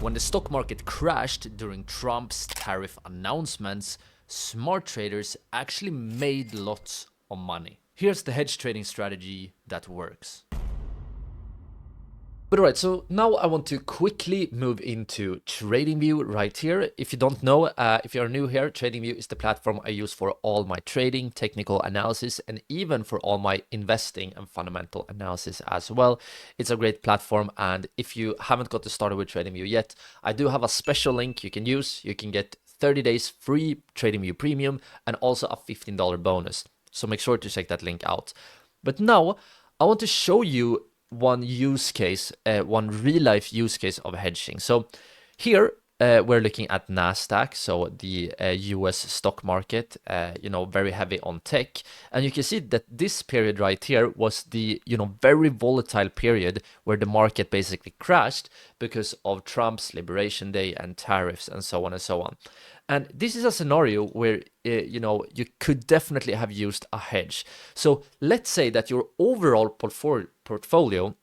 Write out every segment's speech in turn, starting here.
When the stock market crashed during Trump's tariff announcements, smart traders actually made lots of money. Here's the hedge trading strategy that works. But alright, so now I want to quickly move into TradingView right here. If you don't know, if you're new here, TradingView is the platform I use for all my trading, technical analysis, and even for all my investing and fundamental analysis as well. It's a great platform, and if you haven't got started with TradingView yet, I do have a special link you can use. You can get 30 days free TradingView Premium and also a $15 bonus. So make sure to check that link out. But now I want to show you one use case, one real life use case of hedging. So here we're looking at NASDAQ, so the US stock market, very heavy on tech. And you can see that this period right here was the, very volatile period where the market basically crashed because of Trump's Liberation Day and tariffs and so on and so on. And this is a scenario where, you could definitely have used a hedge. So let's say that your overall portfolio,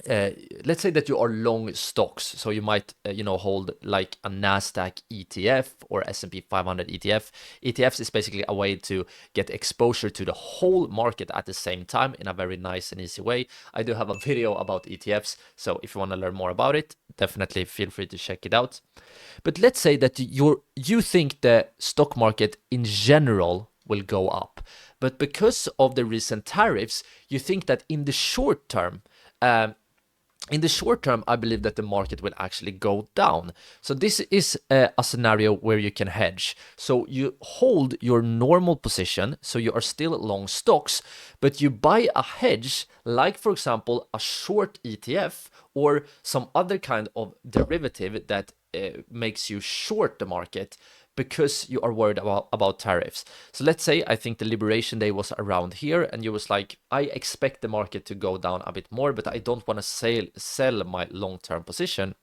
let's say that you are long stocks. So you might, hold like a NASDAQ ETF or S&P 500 ETF. ETFs is basically a way to get exposure to the whole market at the same time in a very nice and easy way. I do have a video about ETFs. So if you want to learn more about it, definitely feel free to check it out. But let's say that you think the stock market in general will go up. But because of the recent tariffs, you think that in the short term, I believe that the market will actually go down. So this is a scenario where you can hedge. So you hold your normal position, so you are still long stocks, but you buy a hedge, like for example, a short ETF or some other kind of derivative that makes you short the market because you are worried about tariffs. So let's say I think the Liberation Day was around here and you was like, I expect the market to go down a bit more, but I don't want to sell my long-term position.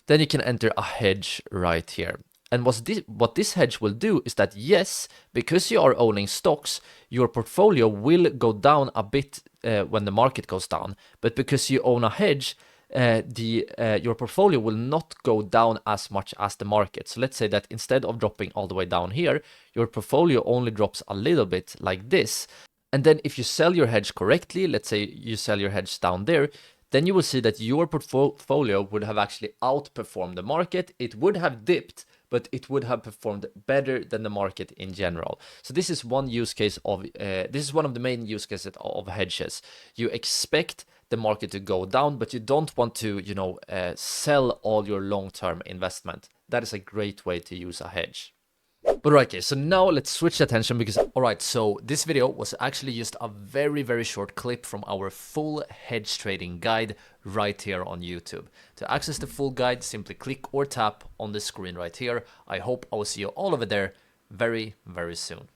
Then you can enter a hedge right here. And what this hedge will do is that, yes, because you are owning stocks, your portfolio will go down a bit when the market goes down. But because you own a hedge, your portfolio will not go down as much as the market. So let's say that instead of dropping all the way down here, your portfolio only drops a little bit like this. And then if you sell your hedge correctly, let's say you sell your hedge down there, then you will see that your portfolio would have actually outperformed the market. It would have dipped, but it would have performed better than the market in general. So this is one use case of, this is one of the main use cases of hedges. You expect the market to go down, but you don't want to, sell all your long-term investment. That is a great way to use a hedge. But right, okay, so now let's switch attention because, alright, so this video was actually just a very, very short clip from our full hedge trading guide right here on YouTube. To access the full guide, simply click or tap on the screen right here. I hope I will see you all over there very, very soon.